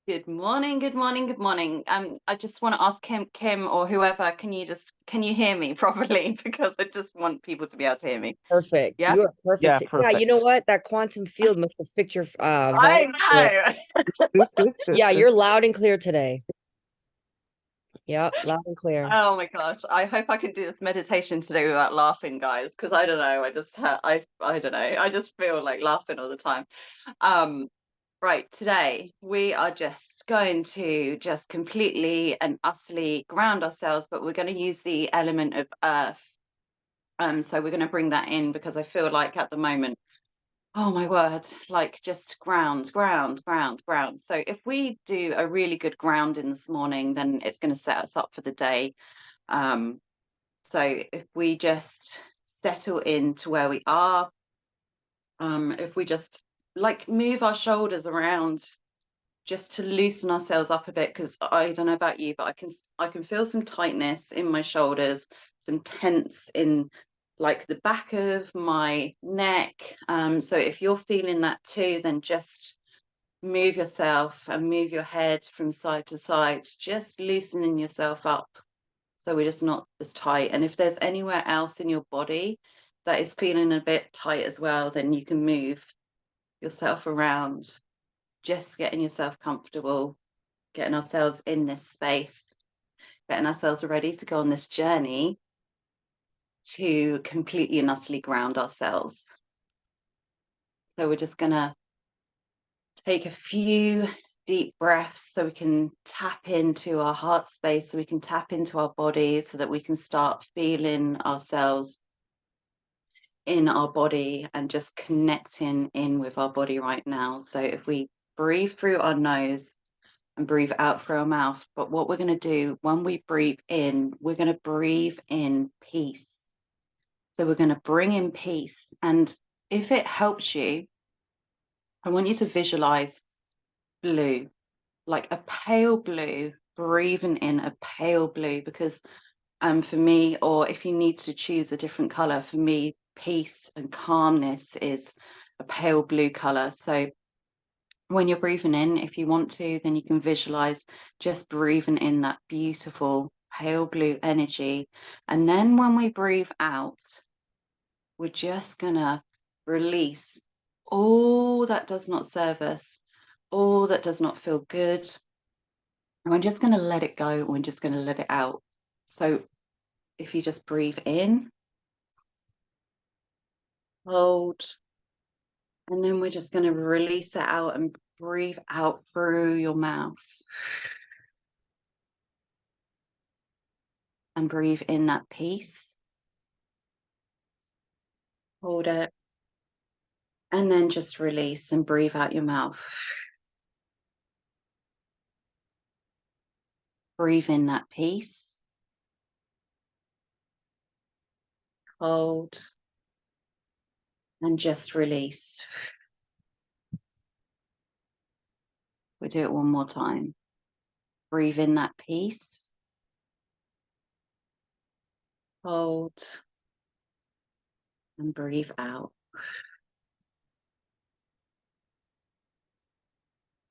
Good morning, good morning, good morning. I just want to ask Kim or whoever, can you hear me properly? Because I just want people to be able to hear me. Perfect. Yeah? You are perfect. Yeah, Yeah, you know perfect. what? That quantum field must have fixed your I volume there. know. Yeah, you're loud and clear today. Yep, loud and clear. Oh my gosh. I hope I can do this meditation today without laughing, guys, because I don't know. I don't know. I just feel like laughing all the time. Um, right, today we are just going to just completely and utterly ground ourselves, but we're going to use the element of earth. So we're going to bring that in because I feel like at the moment, oh my word, like just ground, ground, ground, ground. So if we do a really good grounding this morning, then it's going to set us up for the day. Um, so if we just settle into where we are, if we just like move our shoulders around just to loosen ourselves up a bit, because I don't know about you, but I can feel some tightness in my shoulders, some tense in like the back of my neck. So if you're feeling that too, then just move yourself and move your head from side to side, just loosening yourself up so we're just not as tight. And if there's anywhere else in your body that is feeling a bit tight as well, then you can move yourself around, just getting yourself comfortable, getting ourselves in this space, getting ourselves ready to go on this journey to completely and utterly ground ourselves. So we're just going to take a few deep breaths so we can tap into our heart space, so we can tap into our body, so that we can start feeling ourselves in our body and just connecting in with our body right now. So if we breathe through our nose and breathe out through our mouth, but what we're going to do when we breathe in, we're going to breathe in peace. So we're going to bring in peace. And if it helps you, I want you to visualize blue, like a pale blue, breathing in a pale blue, because for me, or if you need to choose a different color, for me, peace and calmness is a pale blue color. So when you're breathing in, if you want to, then you can visualize just breathing in that beautiful pale blue energy. And then when we breathe out, we're just gonna release all that does not serve us, all that does not feel good. And we're just gonna let it go. We're just gonna let it out. So if you just breathe in, hold, and then we're just gonna release it out and breathe out through your mouth. And breathe in that peace. Hold it. And then just release and breathe out your mouth. Breathe in that peace. Hold. And just release. We'll do it one more time. Breathe in that peace. Hold. And breathe out.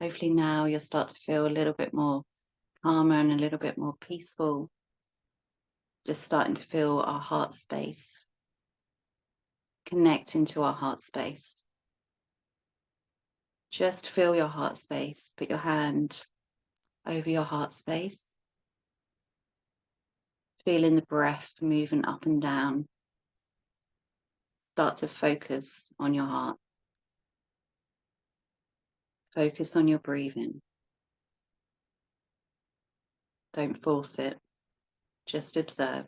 Hopefully now you'll start to feel a little bit more calmer and a little bit more peaceful. Just starting to feel our heart space. Connect into our heart space. Just feel your heart space. Put your hand over your heart space. Feeling the breath moving up and down. Start to focus on your heart. Focus on your breathing. Don't force it. Just observe.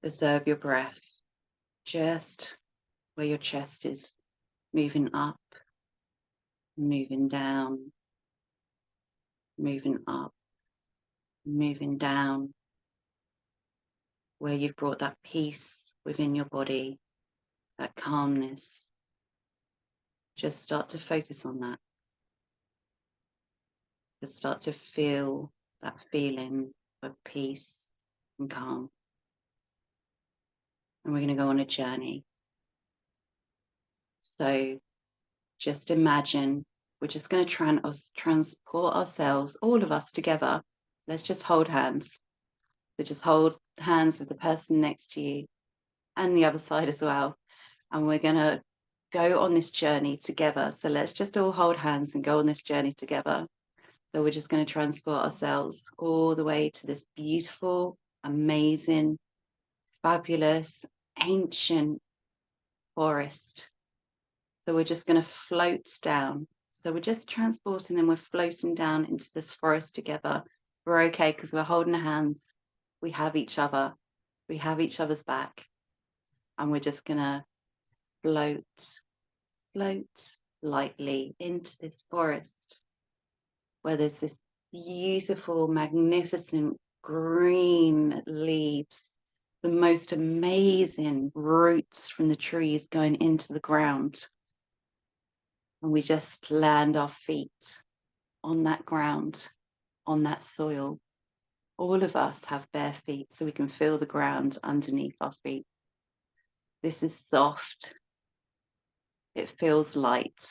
Observe your breath. Just where your chest is moving up, moving down, moving up, moving down. Where you've brought that peace within your body, that calmness. Just start to focus on that. Just start to feel that feeling of peace and calm. And we're going to go on a journey. So just imagine we're just going to transport ourselves, all of us together. Let's just hold hands. So just hold hands with the person next to you and the other side as well. And we're going to go on this journey together. So let's just all hold hands and go on this journey together. So we're just going to transport ourselves all the way to this beautiful, amazing, fabulous, ancient forest. So we're just going to float down. So we're just transporting them. We're floating down into this forest together. We're okay because we're holding hands. We have each other. We have each other's back. And we're just going to float lightly into this forest where there's this beautiful, magnificent green leaves, the most amazing roots from the trees going into the ground. And we just land our feet on that ground, on that soil. All of us have bare feet, so we can feel the ground underneath our feet. This is soft. It feels light.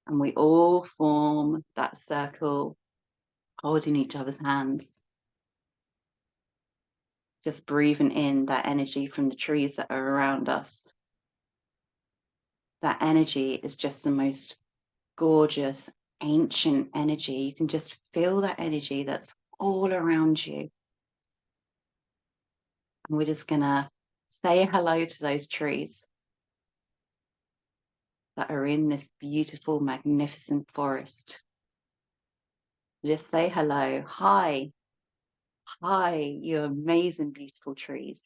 And we all form that circle, holding each other's hands. Just breathing in that energy from the trees that are around us. That energy is just the most gorgeous, ancient energy. You can just feel that energy that's all around you. And we're just going to say hello to those trees that are in this beautiful, magnificent forest. Just say hello. Hi. Hi, you amazing, beautiful trees.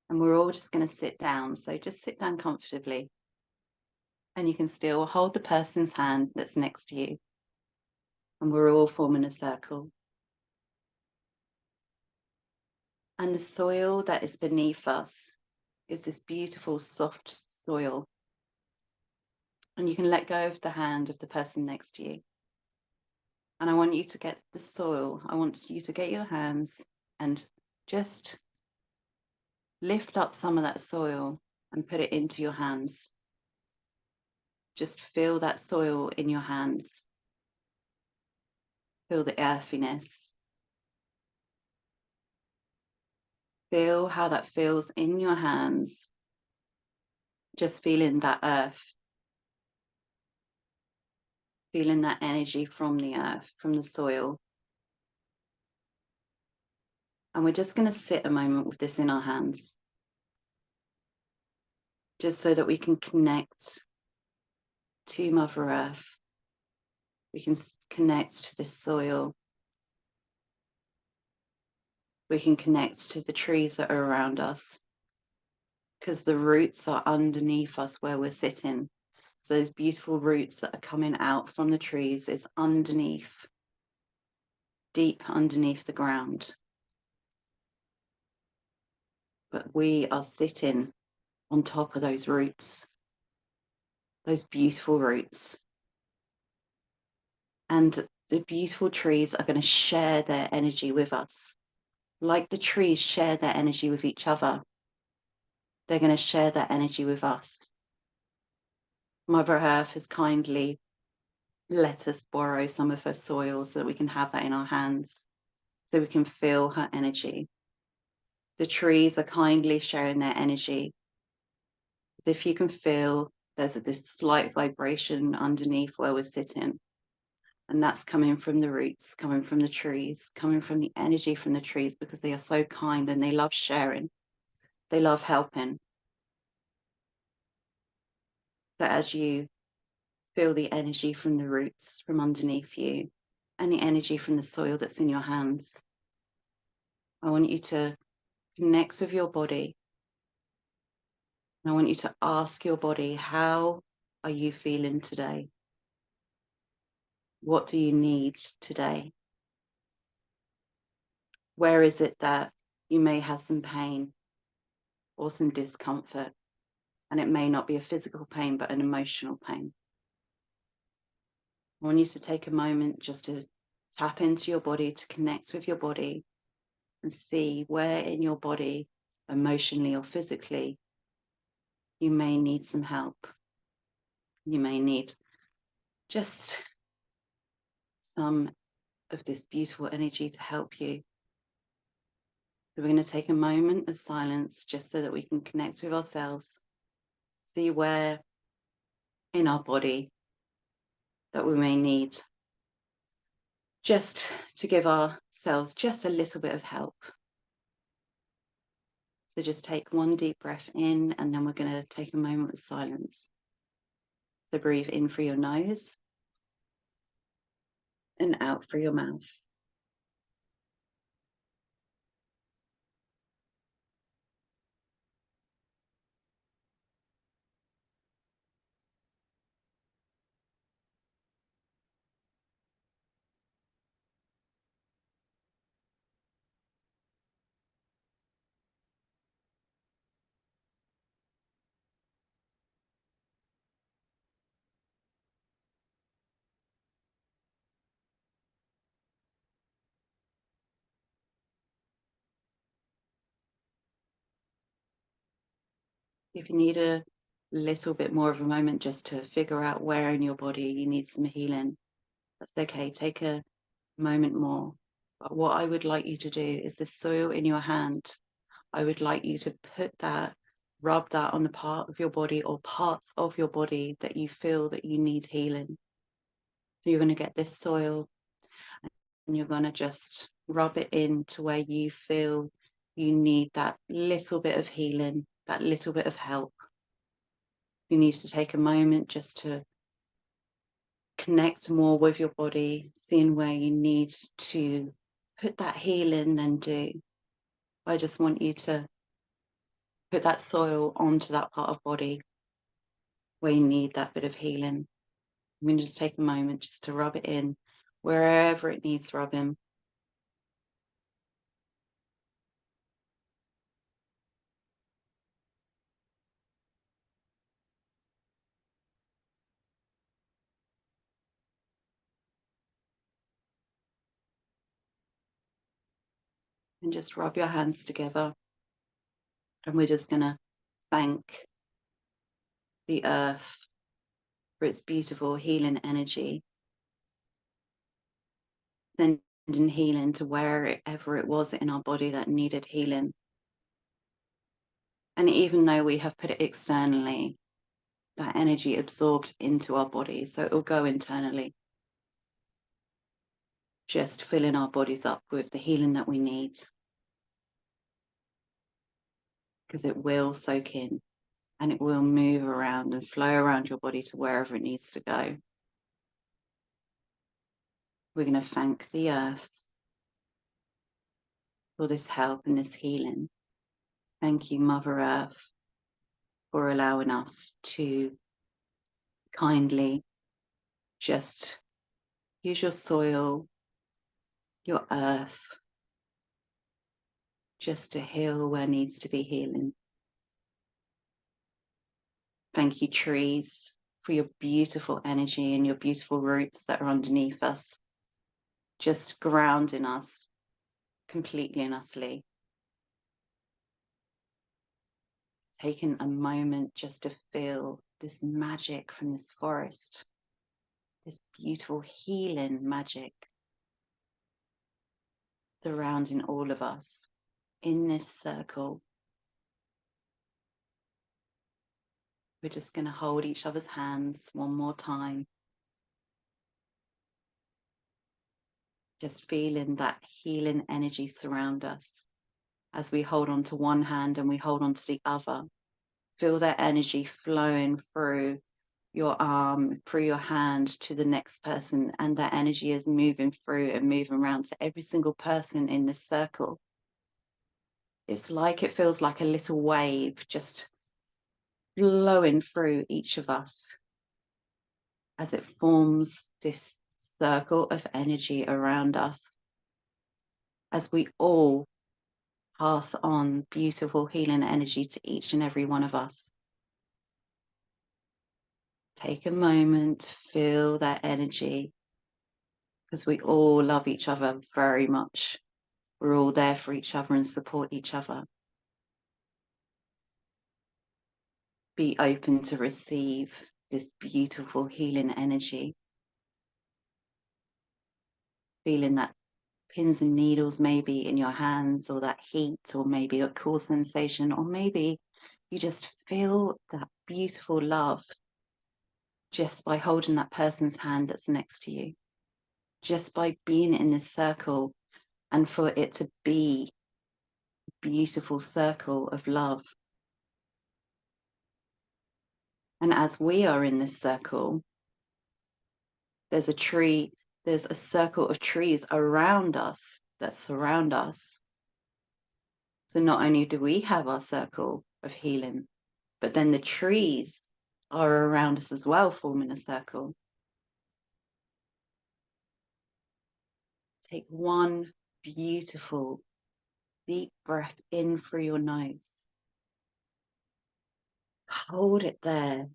And we're all just going to sit down. So just sit down comfortably. And you can still hold the person's hand that's next to you. And we're all forming a circle. And the soil that is beneath us is this beautiful, soft soil. And you can let go of the hand of the person next to you. And I want you to get the soil. I want you to get your hands and just lift up some of that soil and put it into your hands. Just feel that soil in your hands. Feel the earthiness. Feel how that feels in your hands. Just feeling that earth. Feeling that energy from the earth, from the soil. And we're just going to sit a moment with this in our hands. Just so that we can connect to Mother Earth. We can connect to this soil. We can connect to the trees that are around us. Because the roots are underneath us where we're sitting. So those beautiful roots that are coming out from the trees is underneath, deep underneath the ground. But we are sitting on top of those roots, those beautiful roots. And the beautiful trees are going to share their energy with us. Like the trees share their energy with each other, they're going to share that energy with us. Mother Earth has kindly let us borrow some of her soil so that we can have that in our hands, so we can feel her energy. The trees are kindly sharing their energy. As if you can feel there's this slight vibration underneath where we're sitting. And that's coming from the roots, coming from the trees, coming from the energy from the trees, because they are so kind and they love sharing. They love helping. So as you feel the energy from the roots from underneath you and the energy from the soil that's in your hands, I want you to connect with your body. And I want you to ask your body, how are you feeling today? What do you need today? Where is it that you may have some pain or some discomfort? And it may not be a physical pain, but an emotional pain. I want you to take a moment just to tap into your body, to connect with your body and see where in your body, emotionally or physically, you may need some help. You may need just some of this beautiful energy to help you. So we're going to take a moment of silence just so that we can connect with ourselves, see where in our body that we may need just to give ourselves just a little bit of help. So just take one deep breath in, and then we're going to take a moment of silence. So breathe in through your nose and out through your mouth. If you need a little bit more of a moment just to figure out where in your body you need some healing, that's okay. Take a moment more. But what I would like you to do is the soil in your hand. I would like you to rub that on the part of your body or parts of your body that you feel that you need healing. So you're going to get this soil and you're going to just rub it in to where you feel you need that little bit of healing, that little bit of help. You need to take a moment just to connect more with your body, seeing where you need to put that healing, then do. I just want you to put that soil onto that part of body where you need that bit of healing. I'm going to just take a moment just to rub it in wherever it needs rubbing. And just rub your hands together. And we're just going to thank the earth for its beautiful healing energy. Sending healing to wherever it was in our body that needed healing. And even though we have put it externally, that energy absorbed into our body, so it will go internally. Just filling our bodies up with the healing that we need. Because it will soak in and it will move around and flow around your body to wherever it needs to go. We're going to thank the earth for this help and this healing. Thank you, Mother Earth, for allowing us to kindly just use your soil, your earth, just to heal where needs to be healing. Thank you, trees, for your beautiful energy and your beautiful roots that are underneath us, just grounding us completely and utterly. Taking a moment just to feel this magic from this forest, this beautiful healing magic surrounding all of us in this circle. We're just going to hold each other's hands one more time. Just feeling that healing energy surround us as we hold on to one hand and we hold on to the other. Feel that energy flowing through your arm, through your hand to the next person, and that energy is moving through and moving around to every single person in this circle. It's like it feels like a little wave just flowing through each of us as it forms this circle of energy around us, as we all pass on beautiful healing energy to each and every one of us. Take a moment to feel that energy, because we all love each other very much. We're all there for each other and support each other. be open to receive this beautiful healing energy. Feeling that pins and needles maybe in your hands, or that heat, or maybe a cool sensation, or maybe you just feel that beautiful love just by holding that person's hand that's next to you, just by being in this circle, and for it to be a beautiful circle of love. And as we are in this circle, there's a tree, there's a circle of trees around us that surround us. So not only do we have our circle of healing, but then the trees are around us as well, forming a circle. Take one beautiful deep breath in through your nose. Hold it there.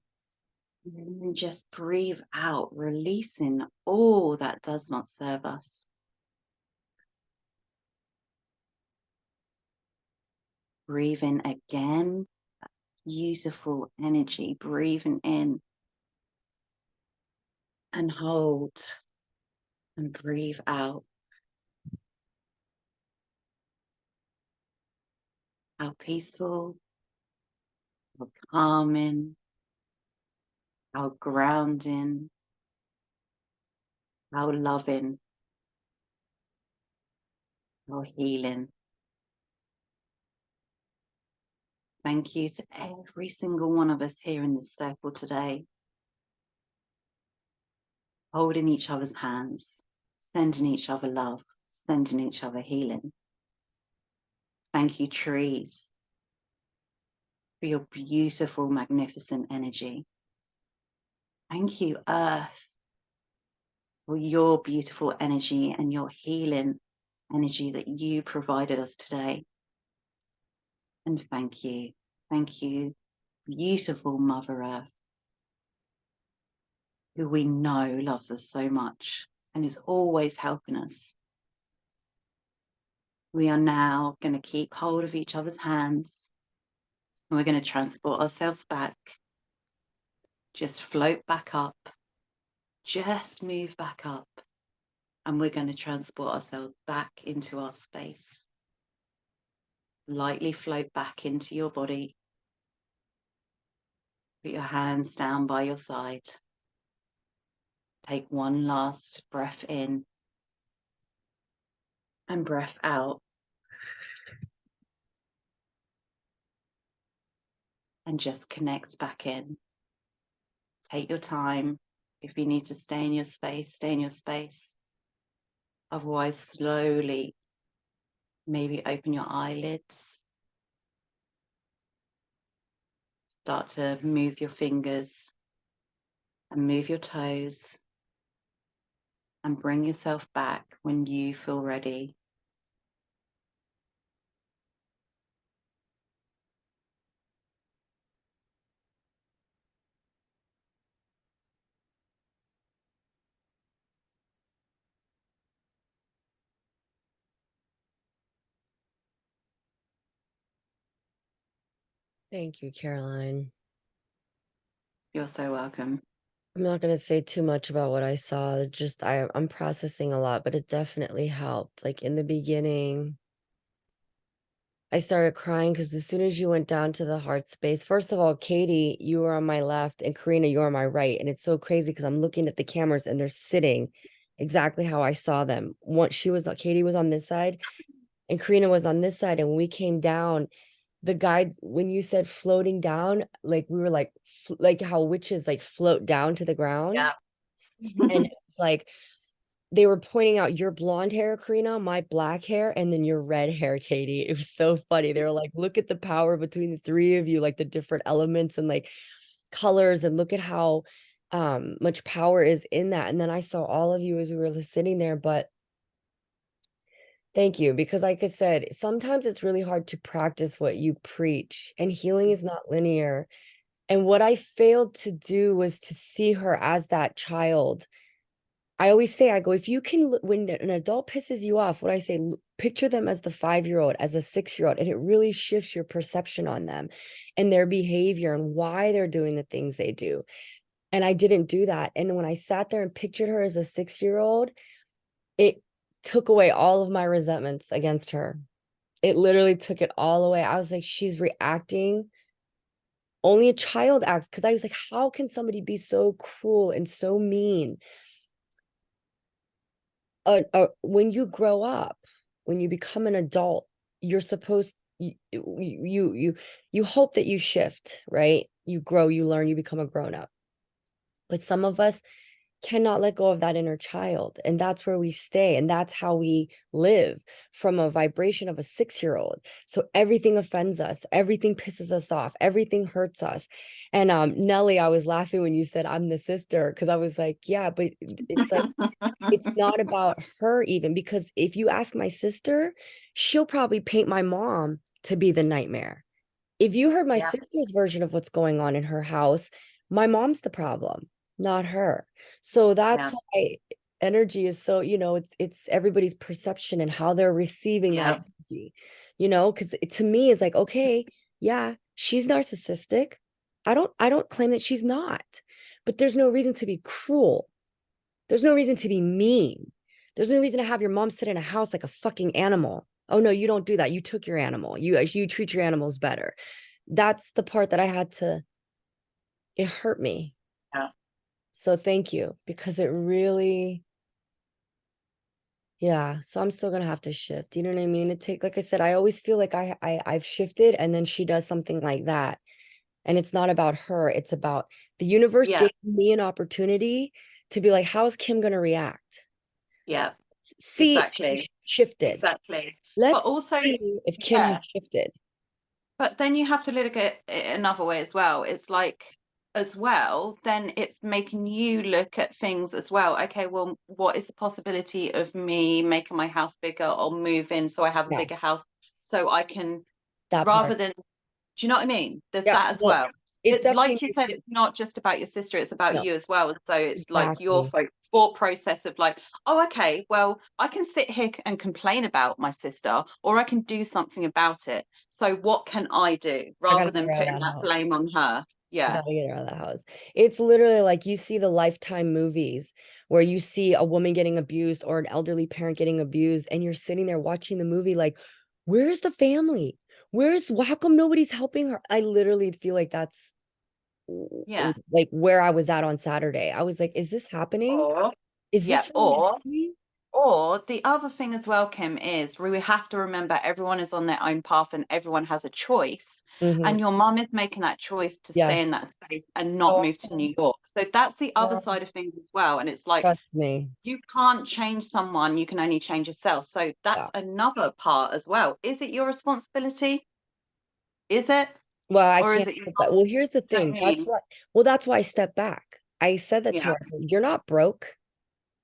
And then just breathe out, releasing all that does not serve us. Breathe in again. Beautiful energy. Breathing in. And hold. And breathe out. How peaceful. How calming. How grounding. How loving. How healing. Thank you to every single one of us here in this circle today. Holding each other's hands, sending each other love, sending each other healing. Thank you, trees, for your beautiful, magnificent energy. Thank you, earth, for your beautiful energy and your healing energy that you provided us today. And thank you, beautiful Mother Earth, who we know loves us so much and is always helping us. We are now going to keep hold of each other's hands, and we're going to transport ourselves back. Just float back up, just move back up, and we're going to transport ourselves back into our space. Lightly float back into your body. Put your hands down by your side. Take one last breath in and breath out. And just connect back in. Take your time. If you need to stay in your space, stay in your space. Otherwise, slowly, maybe open your eyelids. Start to move your fingers and move your toes. And bring yourself back when you feel ready. Thank you, Caroline. You're so welcome. I'm not going to say too much about what I saw. Just I'm processing a lot, but it definitely helped. Like in the beginning, I started crying because as soon as you went down to the heart space, first of all, Katie, you were on my left, and Karina, you're on my right. And it's so crazy because I'm looking at the cameras and they're sitting exactly how I saw them. Katie was on this side and Karina was on this side. And when we came down, the guides, when you said floating down, like we were like how witches like float down to the ground. Yeah. And it's like they were pointing out your blonde hair, Karina, my black hair, and then your red hair, Katie. It was so funny. They were like, look at the power between the three of you, like the different elements and like colors, and look at how much power is in that. And then I saw all of you as we were sitting there, but thank you, because like I said, sometimes it's really hard to practice what you preach, and healing is not linear. And what I failed to do was to see her as that child. I always say, I go, if you can, when an adult pisses you off, what I say, picture them as the 5-year-old, as a 6-year-old, and it really shifts your perception on them and their behavior and why they're doing the things they do. And I didn't do that. And when I sat there and pictured her as a 6-year-old, it took away all of my resentments against her. It literally took it all away. I was like, she's reacting. Only a child acts, because I was like, how can somebody be so cruel and so mean? When you grow up, when you become an adult, you're supposed you hope that you shift, right? You grow, you learn, you become a grown up. But some of us cannot let go of that inner child, and that's where we stay, and that's how we live, from a vibration of a 6-year-old. So everything offends us, everything pisses us off, everything hurts us. And Nelly, I was laughing when you said I'm the sister, because I was like, yeah, but it's like, it's not about her, even, because if you ask my sister, she'll probably paint my mom to be the nightmare. If you heard my Yeah. sister's version of what's going on in her house, my mom's the problem, not her. So that's why energy is so, it's everybody's perception and how they're receiving that energy, because to me, it's like, okay, yeah, she's narcissistic. I don't claim that she's not, but there's no reason to be cruel. There's no reason to be mean. There's no reason to have your mom sit in a house like a fucking animal. Oh no, you don't do that. You took your animal. You treat your animals better. That's the part that I had to, it hurt me. Yeah. So thank you, because it really, yeah. So I'm still gonna have to shift. You know what I mean? Like I said, I always feel like I've shifted, and then she does something like that. And it's not about her. It's about the universe gave me an opportunity to be like, how is Kim gonna react? Yeah. See, Exactly. shifted. Exactly. But Let's also, see if Kim has shifted. but then you have to look at it another way as well. It's like, as well, then it's making you look at things as well. Okay, well, what is the possibility of me making my house bigger or move in so I have a Yeah, bigger house so I can, that rather part. than, do you know what I mean? There's Yeah, that as well, well. it It's definitely like you makes, said, it's not just about your sister, it's about no, you as well. So it's like your exactly. thought process of like, oh, okay, well, I can sit here and complain about my sister, or I can do something about it. So what can I do, I rather gotta get than her out of putting that that house. blame on her? I Yeah. gotta get her out of the house. It's literally like you see the Lifetime movies where you see a woman getting abused or an elderly parent getting abused, and you're sitting there watching the movie like, where's the family? How come nobody's helping her? I literally feel like that's Yeah. like where I was at on Saturday. I was like, is this happening? Or, Is yeah, this really happening? or the other thing as well, Kim, is we have to remember everyone is on their own path and everyone has a choice. Mm-hmm. And your mum is making that choice to stay in Yes. that space and not Oh, move to New York. So that's the other side of things as well. And it's like, trust me. you can't change someone, you can only change yourself. So that's Yeah. another part as well. Is it your responsibility? Is it? Well, I Or is can't it your put that. mum's? Well, here's the Do you know thing. what I mean? That's why I stepped back. I said that to Yeah. her. You're not broke.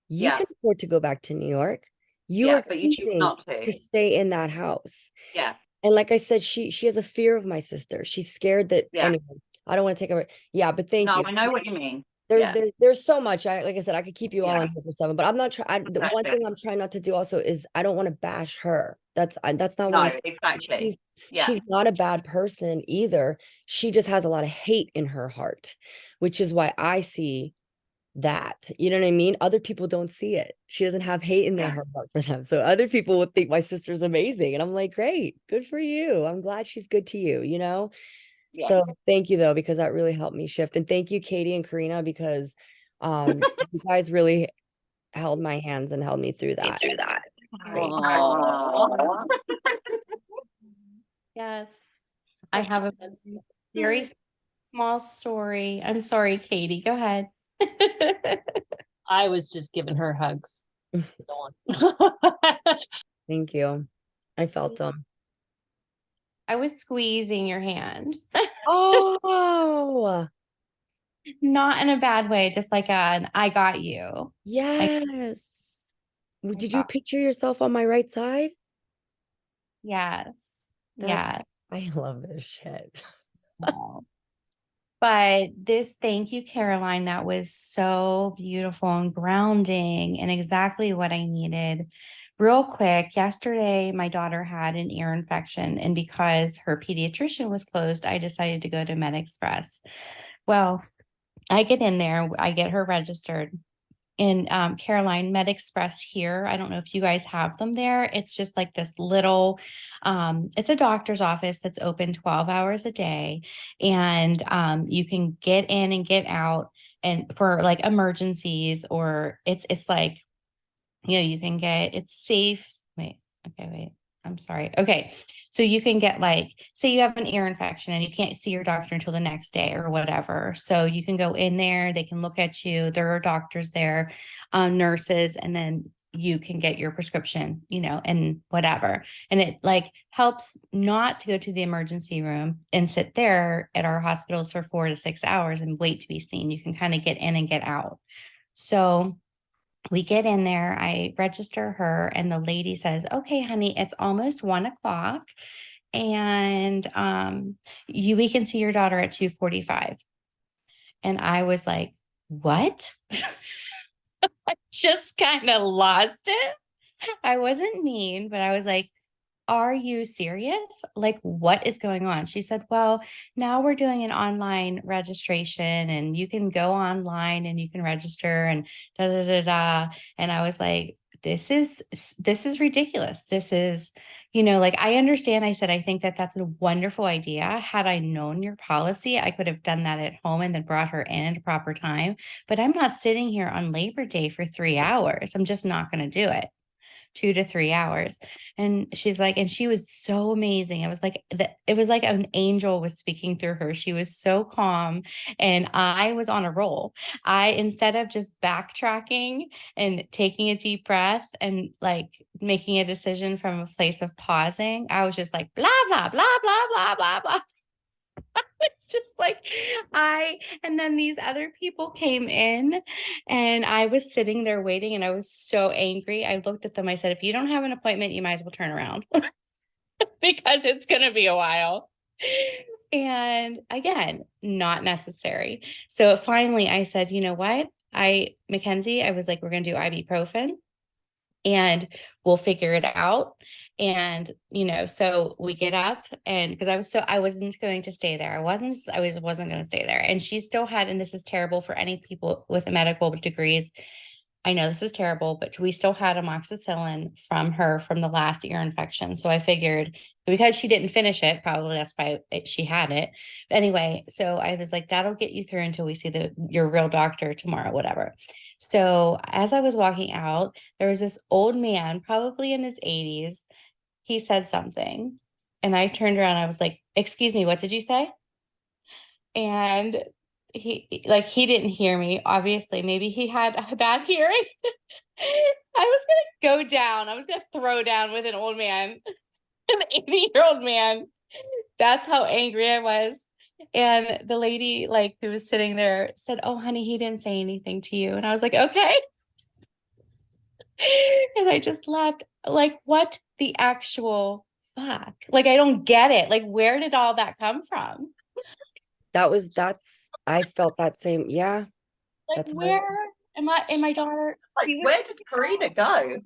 You Yeah. can afford to go back to New York. You Yeah. are But you choose choosing not to. to stay in that house. Yeah. And like I said, she has a fear of my sister. She's scared that, Yeah. anyway, I don't want to take over. Yeah, but thank No, you. I know what you mean. There's Yeah. there's there's so much. Like I said, I could keep you all Yeah. in here for 7, but I'm not trying. The one Exactly. thing I'm trying not to do also is I don't want to bash her. That's not what No, I'm. exactly. She's Yeah. she's not a bad person either. She just has a lot of hate in her heart, which is why I see that. You know what I mean? Other people don't see it. She doesn't have hate in their Yeah. heart for them. So other people would think my sister's amazing. And I'm like, great, good for you. I'm glad she's good to you? Yes. So thank you though, because that really helped me shift. And thank you, Katie and Karina, because you guys really held my hands and held me through that. Great. Aw. Yes. I have a very small story. I'm sorry, Katie. Go ahead. I was just giving her hugs. Go on. Thank you. I felt them. I was squeezing your hand. Oh, Not in a bad way, just like an I got you. yes. Did you got- picture yourself on my right side? Yes. That's, Yeah. I love this shit. No. But this, thank you, Caroline. That was so beautiful and grounding and exactly what I needed. real quick, yesterday my daughter had an ear infection, and because her pediatrician was closed, I decided to go to MedExpress. Well, I get in there, I get her registered. In Caroline, MedExpress here, I don't know if you guys have them there. It's just like this little, it's a doctor's office that's open 12 hours a day, and you can get in and get out, and for like emergencies, or it's like, you can get, it's safe. Wait, I'm sorry. Okay. So you can get, like, say you have an ear infection and you can't see your doctor until the next day or whatever. So you can go in there, they can look at you. There are doctors there, nurses, and then you can get your prescription, and whatever. And it like helps not to go to the emergency room and sit there at our hospitals for 4 to 6 hours and wait to be seen. You can kind of get in and get out. So we get in there, I register her, and the lady says, okay, honey, it's almost 1 o'clock. And we can see your daughter at 2:45. And I was like, what? I just kind of lost it. I wasn't mean, but I was like, are you serious? Like, what is going on? She said, well, now we're doing an online registration, and you can go online and you can register and da da da da. And I was like, this is ridiculous. This is, like, I understand. I said, I think that that's a wonderful idea. Had I known your policy, I could have done that at home and then brought her in at a proper time. But I'm not sitting here on Labor Day for 3 hours. I'm just not going to do it. 2 to 3 hours. And she's like, and she was so amazing. It was like an angel was speaking through her. She was so calm, and I was on a roll. Instead of just backtracking and taking a deep breath and like making a decision from a place of pausing, I was just like, blah, blah, blah, blah, blah, blah, blah. It's just like and then these other people came in, and I was sitting there waiting, and I was so angry. I looked at them. I said, if you don't have an appointment, you might as well turn around because it's going to be a while. And again, not necessary. So finally I said, you know what? Mackenzie, I was like, we're going to do ibuprofen and we'll figure it out. And, so we get up, and because I wasn't going to stay there. I wasn't going to stay there. And she still had, and this is terrible for any people with medical degrees. I know this is terrible, but we still had amoxicillin from her from the last ear infection. So I figured, because she didn't finish it, probably that's why she had it. But anyway, so I was like, that'll get you through until we see your real doctor tomorrow, whatever. So as I was walking out, there was this old man, probably in his 80s. He said something, and I turned around. I was like, excuse me, what did you say? And he didn't hear me. Obviously, maybe he had a bad hearing. I was going to go down. I was going to throw down with an old man, an 80-year-old man. That's how angry I was. And the lady, who was sitting there said, oh, honey, he didn't say anything to you. And I was like, okay. And I just laughed. Like, what the actual fuck? Like, I don't get it. Like, where did all that come from? I felt that same. Yeah. Like, where am I and my daughter? Like, where did Karina go?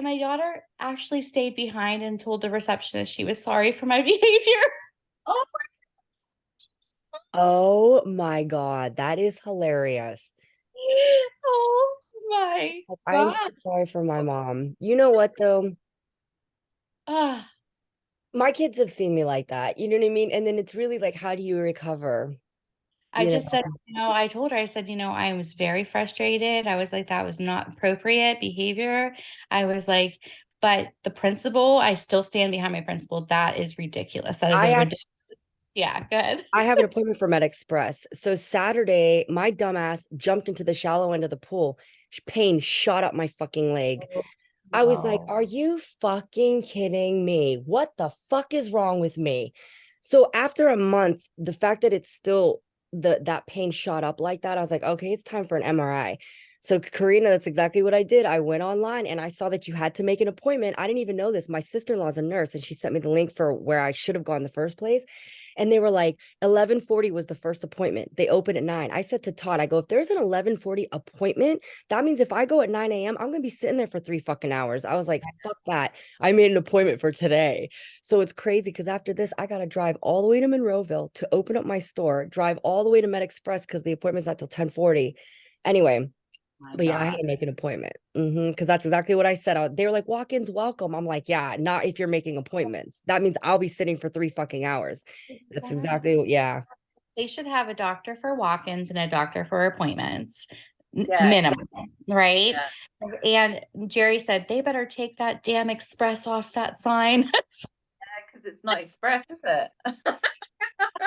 My daughter actually stayed behind and told the receptionist she was sorry for my behavior. Oh my God. That is hilarious. Oh my I'm God. so sorry for my mom. You know what though? My kids have seen me like that. You know what I mean? And then it's really like, how do you recover? I just said, I told her, I said, I was very frustrated. I was like, that was not appropriate behavior. I was like, but the principal, I still stand behind my principal. That is ridiculous. That is ridiculous. Yeah, go ahead. I have an appointment for MedExpress. So Saturday, my dumbass jumped into the shallow end of the pool. Pain shot up my fucking leg. I was like, are you fucking kidding me? What the fuck is wrong with me? So after a month, the fact that it's still that pain shot up like that, I was like, okay, it's time for an MRI. So Karina, that's exactly what I did. I went online and I saw that you had to make an appointment. I didn't even know this. My sister-in-law is a nurse, and she sent me the link for where I should have gone in the first place. And they were like, 11:40 was the first appointment. They open at 9. I said to Todd, I go, if there's an 11:40 appointment, that means if I go at 9 a.m., I'm gonna be sitting there for 3 fucking hours. I was like, fuck that. I made an appointment for today. So it's crazy because after this, I gotta drive all the way to Monroeville to open up my store, drive all the way to Med Express because the appointment's not till 10:40. Anyway. My But yeah, I had God. to make an appointment. Because that's exactly what I said. They were like, walk-ins welcome. I'm like, yeah, not if you're making appointments. That means I'll be sitting for 3 fucking hours. That's exactly what, yeah. They should have a doctor for walk-ins and a doctor for appointments. Yeah, Minimum, right? Yeah. And Jerry said they better take that damn express off that sign. Because it's not express, is it?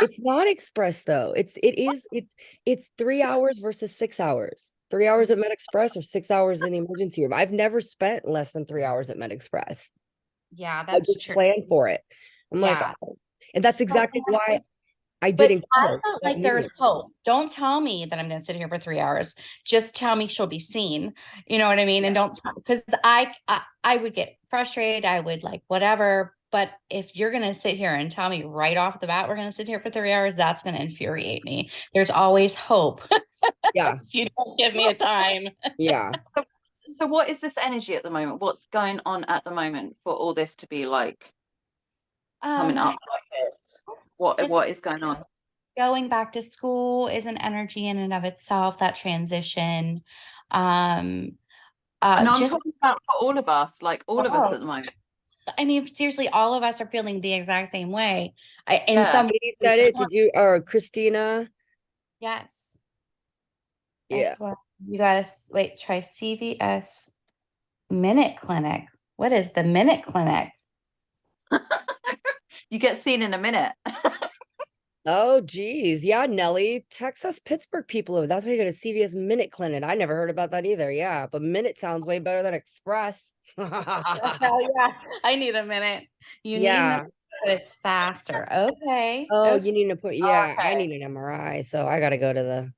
It's not express though. It's 3 hours versus 6 hours. 3 hours at Med Express or 6 hours in the emergency room. I've never spent less than 3 hours at Med Express. Yeah, I that's just true. planned for it. I'm like, Yeah. oh. And that's exactly why I But didn't I go. felt That like there's meeting. hope. Don't tell me that I'm going to sit here for 3 hours. Just tell me she'll be seen. You know what I mean? And don't, because I would get frustrated. I would like whatever. But if you're going to sit here and tell me right off the bat, we're going to sit here for 3 hours, that's going to infuriate me. There's always hope. Yeah. If you don't give me a time. Yeah. So what is this energy at the moment? What's going on at the moment for all this to be like coming up like this? just- What is going on? Going back to school is an energy in and of itself, that transition. And I'm Just, talking about for all of us, like all of us Oh. at the moment. I mean, seriously, all of us are feeling the exact same way. In Yeah. some Katie said it. Did you, or Christina? yes. Yeah. It's what you gotta wait, try CVS Minute Clinic. What is the Minute Clinic? You get seen in a minute. Oh, geez. Yeah, Nelly. Texas, Pittsburgh people. That's why you go to CVS Minute Clinic. I never heard about that either. Yeah, but Minute sounds way better than Express. Oh, yeah, I need a minute. You need Yeah. minute, but it's faster. Okay. Oh, Okay. you need to put, yeah, I Okay. need an MRI, so I gotta go to the.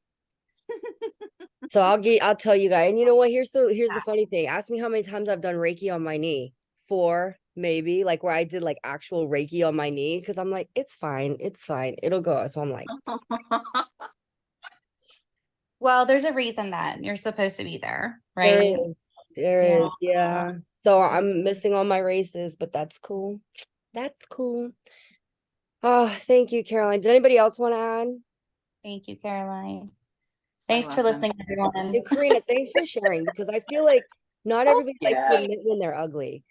So I'll tell you guys. And you know what? Here's the funny thing. Ask me how many times I've done Reiki on my knee. 4, maybe, like where I did like actual Reiki on my knee. Cause I'm like, it's fine. It's fine. It'll go. So I'm like, Well, there's a reason that you're supposed to be there, there right? is, there Yeah. is, yeah. So I'm missing all my races, but that's cool. That's cool. Oh, thank you, Caroline. Did anybody else want to add? Thank you, Caroline. Thanks for welcome. listening, everyone. And Karina, thanks for sharing because I feel like not everybody likes to Yeah. admit when they're ugly.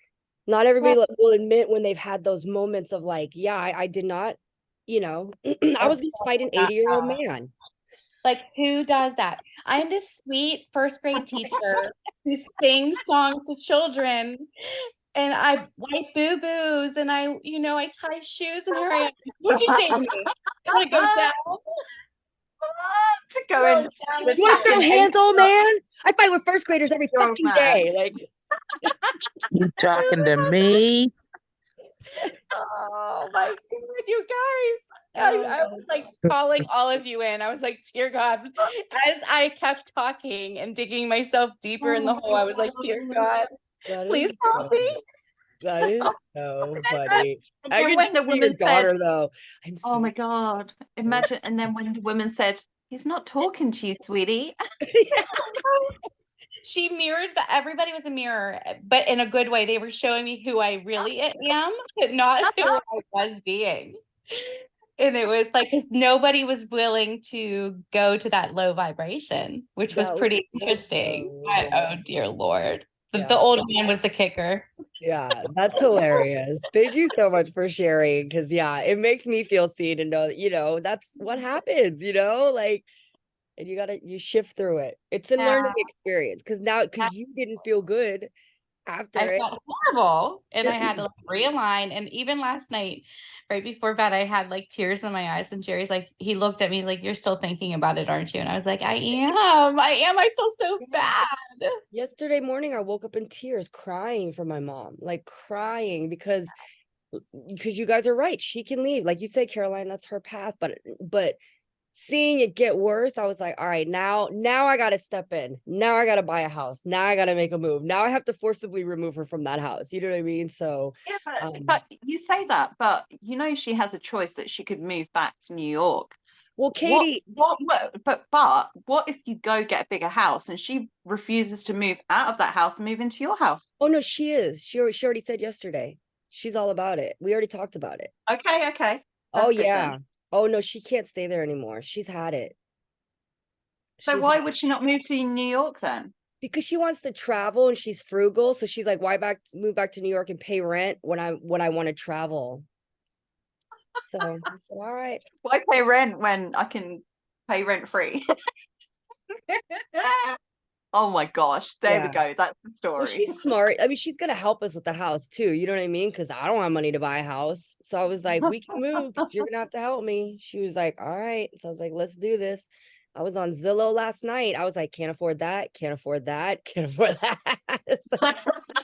Not everybody will admit when they've had those moments of like, yeah, I did not, I was gonna fight an 80-year-old man. Like, who does that? I'm this sweet first grade teacher who sings songs to children, and I wipe boo-boos, and I tie shoes, and here I am. What'd you say to me? You want to go down? To go in. Down to with You want to attack throw an hands, old 80-year-old man? I fight with first graders every Young fucking man. day. Like, You talking to me? Oh my God, you guys. I was like calling all of you in. I was like, dear God, as I kept talking and digging myself deeper in the hole, I was like, dear God, that please is help so- me. That is so funny. And I then can when the see your woman daughter said, though. I'm "Oh so my God, imagine!" And then when the woman said, "He's not talking to you, sweetie." She mirrored everybody was a mirror, but in a good way. They were showing me who I really am, but not who I was being. And it was like, because nobody was willing to go to that low vibration, which was That was pretty interesting. But, oh dear Lord. The Yeah. old man was the kicker. Yeah, that's hilarious. Thank you so much for sharing because yeah, it makes me feel seen and know that, that's what happens, like, and you shift through it. It's a learning experience because you didn't feel good after I it. felt horrible, and I had to like realign. And even last night, right before bed, I had like tears in my eyes. And Jerry's like, he looked at me like, "You're still thinking about it, aren't you?" And I was like, I am. I feel so bad. Yesterday morning, I woke up in tears, crying for my mom, like crying because you guys are right. She can leave, like you said, Caroline. That's her path, but seeing it get worse, I was like, all right, now I gotta step in. Now I gotta buy a house. Now I gotta make a move. Now I have to forcibly remove her from that house. You know what I mean? So Yeah, um, but you say that, but you know she has a choice that she could move back to New York. well, Katie, But what if you go get a bigger house and she refuses to move out of that house and move into your house? oh no, she is. She already said yesterday. She's all about it. We already talked about it. Okay. Oh That's good yeah. then. Oh no, she can't stay there anymore. She's had it. So She's why would she not move to New York then? because she wants to travel and she's frugal. So she's like, why move back to New York and pay rent when I want to travel? So I said, all right. Why pay rent when I can pay rent free? Oh my gosh, there we Yeah. go. That's the Well, story. she's smart. I mean, she's gonna help us with the house too. You know what I mean? Because I don't have money to buy a house. So I was like, we can move, but you're gonna have to help me. She was like, all right. So I was like, let's do this. I was on Zillow last night. I was like, can't afford that, can't afford that, can't afford that.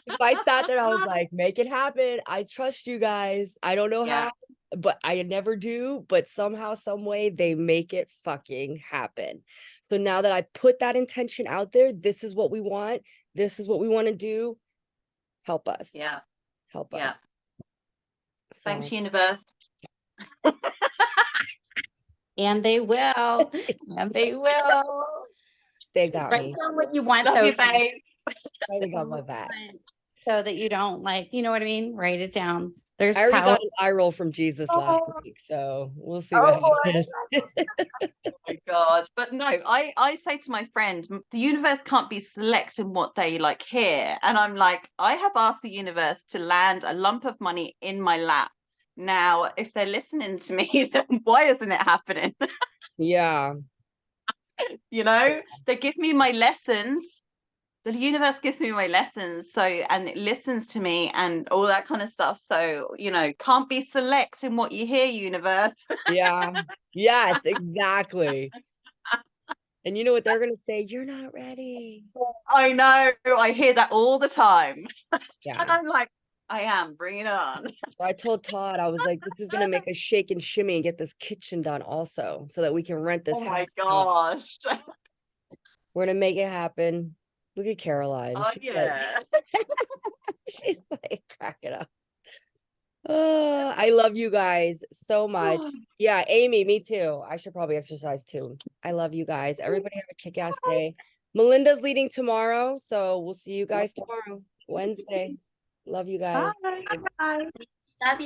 So I sat there, I was like, make it happen. I trust you guys. I don't know Yeah. how, but I never do. But somehow, some way, they make it fucking happen. So now that I put that intention out there, this is what we want. This is what we want to do. Help us. Yeah. Help Yeah. us. Thanks, So universe. And they will. And they will. they got Write me. down what you want Love though. you, babe. They got my back. So that you don't like, you know what I mean? Write it down. There's I already power. got an eye roll from Jesus last Oh. week, so we'll see what Oh happens. my God. But no, I say to my friend, the universe can't be select in what they like hear. And I'm like, I have asked the universe to land a lump of money in my lap. Now, if they're listening to me, then why isn't it happening? Yeah. You know, they give me my lessons. The universe gives me my lessons, so, and it listens to me and all that kind of stuff. So, you know, can't be select in what you hear, universe. Yeah. Yes, exactly. And you know what they're gonna say? You're not ready. I know, I hear that all the time. And Yeah. I'm like, I am, bring it on. So I told Todd, I was like, this is gonna make us shake and shimmy and get this kitchen done also, so that we can rent this Oh my house out. gosh. We're gonna make it happen. Look at Caroline. Oh She's yeah. she's like cracking up. Oh, I love you guys so much. Yeah, Amy, me too. I should probably exercise too. I love you guys. Everybody have a kick-ass day. Melinda's leading tomorrow, so we'll see you guys tomorrow, Wednesday. Love you guys. Bye. Bye.